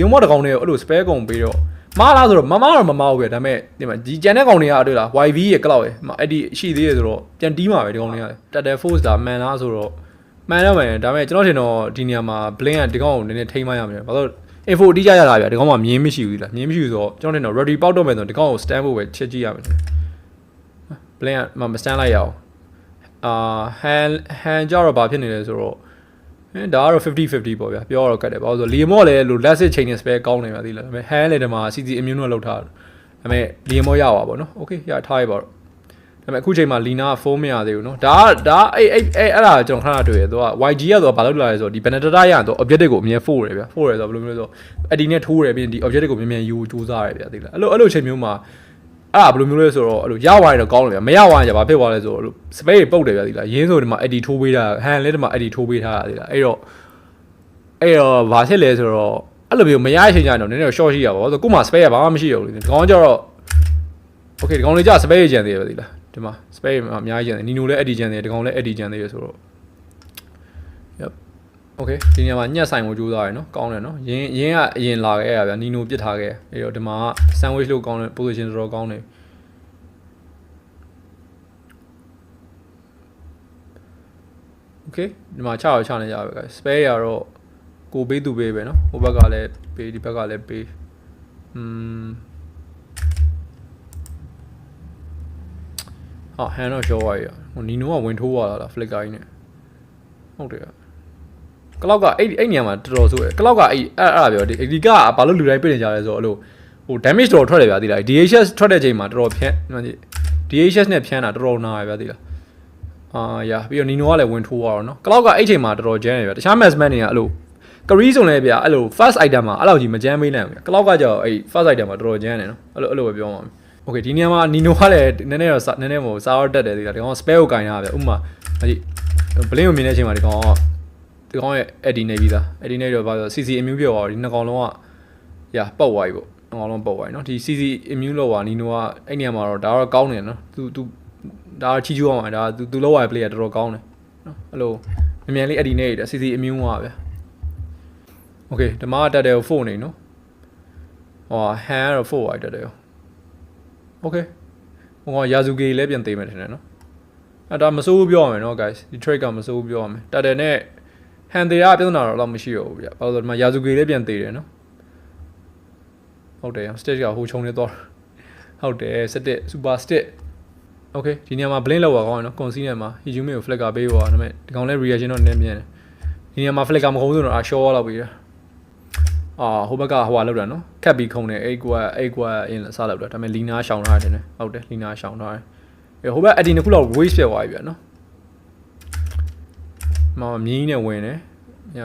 လီယိုမော့တကောင်တွေအဲ့လို spare ကုန်ပြီးတော့မားလားဆိုတော့မမားတော့မမားဘူးဗျဒါပေမဲ့ဒီမှာဒီကျန်တဲ့ကောင်တွေကတွေ့လား YV ရဲ့ cloud ရဲ့အဲ့ဒီရှိသေးရဆိုတော့ပြန်တီးမှာပဲဒီကောင်တွေကတက်တယ် force ဒါမှန်လားဆိုတော့မှန်တော့မှန်ဒါပေမဲ့ကျွန်တော်ထင်တော့ဒီနေရာမှာ blink ကဒီကောင်ကိုနည်းနည်းထိမ့်မရမယ်ဘာလို့ info အတိကျရတာဗျဒီကောင်မှမြင်းမရှိဘူးလားမြင်းမရှိဘူးဆိုတော့ကျွန်တော်ထင်တော့ ready ပေါက်တော့မယ်ဆိုတော့ဒီကောင်ကို stand ဖို့ပဲချက်ကြည့်ရမယ် blink ကမ stand လိုက်ရအောင်hand ကြတော့ဘာဖြစ်နေလဲဆိုတော့ဒါကတော့50-50ပေါ့ဗျာပြောတော့ကတ်တယ်ဘာလို့ဆိုလီမော့လည်းလို့ last chain နဲ့ spare ကောင်းနေပါသေးလားဒါပေမဲ့ hand လည်းဒီမှာ CC immune တော့လောက်ထားတယ်ဒါပေမဲ့လီမော့ရပါပေါ့နော် okay ရထားရပါတော့ဒါပေမဲ့အခုချိန်မှာ Lina ဖုန်းမရသေးဘူးနော်ဒါအဲ့ဒါကျွန်တော်ခဏတွေ့ရသူက YG ကသူကဘာလုပ်လာလဲဆိုတော့ဒီ Benedetta ရရင်သူ objective ကိုအမြဲ forward ရဗျာ forward ရဆိုတော့ဘယ်လိုမျိုးလဲဆိုတော့ edit နဲ့ထိုးရပြီးဒီ objective ကိုမြန်မြန်ယူစူးစားရဗျာသိလားအဲ့လိုချိန်မျိုးမှာအဲ့ဒါဘယ်လိုမျိုးလဲဆိုတော့အဲ့လိုရသွားရင်တော့ကောင်းတယ်ဗျာမရသွားရင်じゃဘာဖြစ်သွားလဲဆိုတော့ space ပုတ်တယ်ဗျာသိလားရင်းဆိုဒီမှာ edit ထိုးပေးတာ hand လည်းဒီမှာ edit ထိုးပေးထားတာသိလားအဲ့တော့ဘာဖြစ်လဲဆိုတော့အဲ့လိုမျိုးမရချိန်ကြရင်တော့နည်းနည်း short ရှိရပါဘောဆိုကို့မှာ space ကဘာမှမရှိတော့ဘူးလေဒီကောင်ကျတော့ okay ဒီကောင်လေးကျ space ကျန်သေးတယ်ဗျာသိလားဒီမှာ space မှာအများကြီးကျန်တယ်နီနိုလည်း edit ကျန်သေးတယ်ဒီကောင်လည်း edit ကျန်သေးတယ်ဆိုတော့ yep okay ဒီနေရာမှာညှက်ဆိုင်ကိုကြိုးစားရယ်နော်ကောင်းတယ်နော်ရင်းကအရင်လာခဲ့ရဗျာနီနိုပစ်ထားခဲ့အဲ့တော့ဒီမှာ sandwich လို့ကောင်းတယ် position တော်တော်ကောင်းတယ် okay ဒီမှာချနေကြပါပဲ guys spare ရတော့ကိုပေးသူပေးပဲနော်ဟိုဘက်ကလည်းပေးဒီဘက်ကလည်းပေးhand တော့ show ရရဟိုနီနိုကဝင်ထိုးသွားတာလား flicker ကြီးနဲ့ဟုတ်တယ်ကလောက်ကအဲ့နေရာမှာတော်တော်ဆိုကလောက်ကအဲ့ပြောဒီကဘာလို့လူတိုင်းပြနေကြလဲဆိုတော့အဲ့လိုဟို damage တော်ထွက်တယ်ဗျာသိလား DHS ထွက်တဲ့ချိန်မှာတော်တော်ဖြန်း DHS နဲ့ဖြန်းတာတော်တော်နာရဗျာသိလားရပြီးတော့နီနိုကလည်းဝင်ထိုးသွားတော့နော်ကလောက်ကအဲ့ချိန်မှာတော်တော်ကျန်းတယ်ဗျာတခြား matchman တွေကအဲ့လိုကရီးဆိုလည်းဗျာအဲ့လို first item မှာအဲ့လောက်ကြီးမကျန်းမေးနိုင်ဘူးဗျာကလောက်ကကြောက်အဲ့ first item မှာတော်တော်ကျန်းတယ်နော်အဲ့လိုပဲပြောမှာโอเคဒီနေရာမှာနီနိုကလည်းနည်းနည်းမို့စားတော့တက်တယ်သိလားဒီကောင် spare ကိုကင်ရဗျာဥမာအဲ့ဘလင်းကိုမြင်တဲ့အချိန်မှာဒီကောင်ရဲ့ edit နေပြီးသား edit နေတော့ဘာလို့ CC immune ပြောသွားတော့ဒီနှစ်ကောင်လုံးကပုတ်သွားပြီပေါ့နှစ်ကောင်လုံးပုတ်သွားပြီနော်ဒီ CC immune လောက်ပါနီနိုကအဲ့နေရာမှာတော့ဒါတော့ကောင်းတယ်နော်သူဒါချီချူအောင်ဒါသူလောက်ရ play တော်တော်ကောင်းတယ်နော်အဲ့လိုမြန်လေး edit နေရတာ CC immune ကဗျာ okay ဒီမှာတက်တယ်ကို phone နေနော်hand တော့ phone တက်တယ်okay ဟိုက Yazuki လည်းပြန်သေးမယ်ထင်တယ်နော်ဒါမစိုးဘူးပြောရမယ်နော် guys ဒီ trade ကမစိုးဘူးပြောရမယ်တက်တယ်နဲ့ hand တွေကပြဿနာတော့မရှိတော့ဘူးဗျဘာလို့လဲဒီမှာ Yazuki လည်းပြန်သေးတယ်နော်ဟုတ်တယ် stage ကဟိုခြုံနေတော့ဟုတ်တယ်7 super stick okay ဒီနေရာမှာ blink လောက်ပါကောင်းတယ်နော် concede နဲ့မှာ Hijumi ကို flicker ပေးပါဒါပေမဲ့ဒီကောင်လည်း reaction တော့နည်းမြန်တယ်ဒီနေရာမှာ flicker မခုံးဆိုတော့short လောက်ပြီးတယ်ဟိုဘက်ကဟိုလောက်တာနော်ခက်ပြီးခုံတယ်8ကွာအင်းစလောက်တာဒါပေမဲ့ Lina ရှောင်ထားတယ်နော်ဟုတ်တယ် Lina ရှောင်ထားတယ်ဟိုဘက် edit နှစ်ခုလောက် waste ဖြစ်သွားပြီဗျာနော်မြင်းနဲ့ဝင်တယ်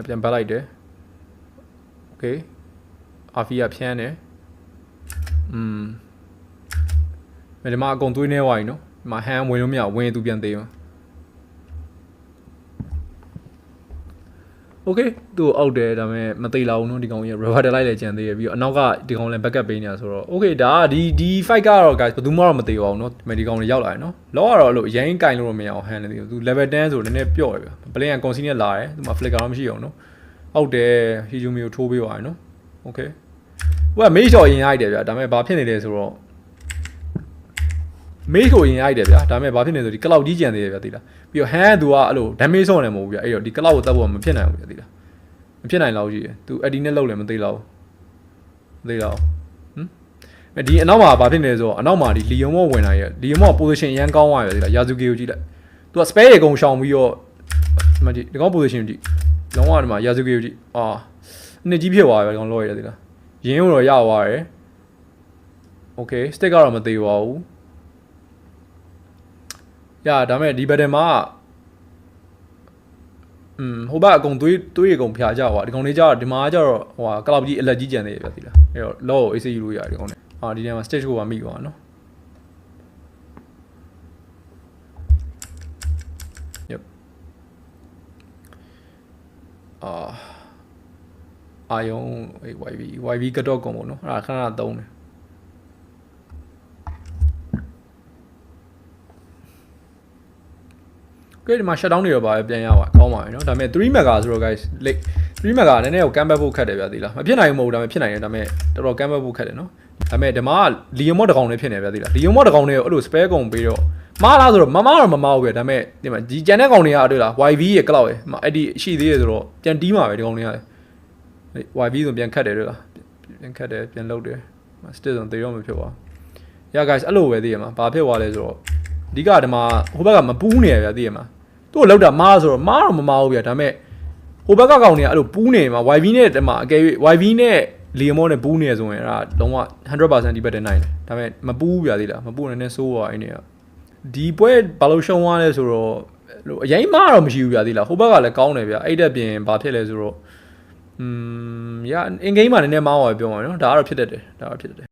ပြန်ပတ်လိုက်တယ် okay အာဖီကဖြန်းတယ်ဒီမှာအကုန်သွေးနေသွားပြီနော်ဒီမှာ hand ဝင်လို့မရဝင်သူပြန်သေးမှာ okay သူ့အောက်တယ်ဒါပေမဲ့မသိလောက်ဘူးနော်ဒီကောင်ကြီး reverter လိုက်လည်းကြံသေးရပြီးတော့အနောက်ကဒီကောင်လည်း backup ပေးနေတာဆိုတော့ okay ဒါကဒီ fight ကတော့ guys ဘယ်သူမှတော့မသိပါဘူးနော်ဒီကောင်တွေရောက်လာတယ်နော်လောကတော့အဲ့လိုရိုင်းကင်လို့မရအောင် hand နေတယ်သူ level 10ဆိုနည်းနည်းပျော့ရဗျ play က concede နဲ့လာတယ်သူမှာ flicker တော့မရှိအောင်နော်ဟုတ်တယ် Hijumi ကိုထိုးပေးပါရနော် okay ဟိုက mage တော့ရင်ရိုက်တယ်ဗျဒါပေမဲ့ဘာဖြစ်နေလဲဆိုတော့ mage ကိုရင်ရိုက်တယ်ဗျာဒါပေမဲ့ဘာဖြစ်နေလဲဆိုဒီ cloud ကြီးကြံသေးတယ်ဗျာသိလားပြီးတော့ hand သူကအဲ့လို damage ဆုံးတယ်မဟုတ်ဘူးဗျာအဲ့တော့ဒီ cloud ကိုတတ်ဖို့မဖြစ်နိုင်ဘူးဗျာသိလားမဖြစ်နိုင်လောက်ကြီးတယ်သူ edit နဲ့လောက်လည်းမသိလောက်ဒီအနောက်မှာဘာဖြစ်နေလဲဆိုတော့အနောက်မှာဒီ Leon မောဝင်လာရဲ့ Leon မော position အရန်ကောင်းသွားပြီသိလား Yazuki ကိုကြည့်လိုက်သူက spare ရေကုန်ရှောင်ပြီးတော့ဒီမှာကြည့်ဒီကောင် position ကြည့်လုံးဝဒီမှာ Yazuki ကိုကြည့်နှစ်ကြီးဖြစ်သွားပြီဒီကောင်လောရတယ်သိလားရင်းတော့ရသွားတယ် okay stick ကတော့မသေးပါဘူးဒါမဲ့ဒီ button မှာဟိုဘက်အကုန်သွေးအကုန်ဖြာကြပါဒီကောင်လေးကြတော့ဒီမှာကျတော့ဟိုကလောက်ကြီးအလက်ကြီးကြံနေရပြသီလားအဲ့တော့လောကို AC ယူလို့ရတယ်ဒီကောင်လေးဒီနေရာမှာ stage ကိုပါမိသွားနော် yep အာယုံ YV ကတော့ကုန်ပေါ့နော်အဲ့ဒါခဏသုံးတယ် ကဲဒီမှာ shutdown တွေတော့ပါပြန်ရပါကောင်းပါပြီเนาะဒါပေမဲ့3 mega ဆိုတော့ guys 3 mega နည်းနည်းကို cam back ဖို့ခက်တယ်ဗျာဒီလားမဖြစ်နိုင်ဘူးမဟုတ်ဒါပေမဲ့ဖြစ်နိုင်တယ်ဒါပေမဲ့တော်တော် cam back ဖို့ခက်တယ်เนาะဒါပေမဲ့ဒီမှာ Leon mod တကောင်လေးဖြစ်နေဗျာဒီလား Leon mod တကောင်လေးကိုအဲ့လို spare ကုန်ပြီးတော့မားလားဆိုတော့မမားတော့မမားဘူးဗျာဒါပေမဲ့ဒီမှာဒီကျန်တဲ့ကောင်တွေကတွေ့လား YV ရဲ့ cloud ရဲ့အဲ့ဒီရှိသေးတယ်ဆိုတော့ပြန်တီးမှာပဲဒီကောင်တွေက YV ဆိုပြန်ခတ်တယ်တွေ့လားပြန်ခတ်တယ်ပြန်လုတ်တယ် still ဆိုတေတော့မဖြစ်ပါရ guys အဲ့လိုပဲသိရမှာဘာဖြစ်သွားလဲဆိုတော့အဓိကဒီမှာဟိုဘက်ကမပူးနေရဗျာသိရမှာသူ့ကိုလောက်တာမားဆိုတော့မားတော့မမားဘူးဗျာဒါပေမဲ့ဟိုဘက်ကကောင်တွေကအဲ့လိုပူးနေမှာ YV နဲ့တမှာအကယ်၍ YV နဲ့ Leon နဲ့ပူးနေဆိုရင်အဲ့ဒါလုံးဝ 100% ဒီဘက်တည်းနိုင်တယ်ဒါပေမဲ့မပူးဗျာသိလားမပူးနေနဲ့စိုးသွားအဲ့နေကဒီပွဲဘာလို့ရှုံသွားလဲဆိုတော့အရင်မားတော့မရှိဘူးဗျာသိလားဟိုဘက်ကလည်းကောင်းတယ်ဗျာအဲ့တက်ပြင်ဘာဖြစ်လဲဆိုတော့ရ in game မှာနည်းနည်းမားသွားပြောမှာနော်ဒါကတော့ဖြစ်တတ်တယ်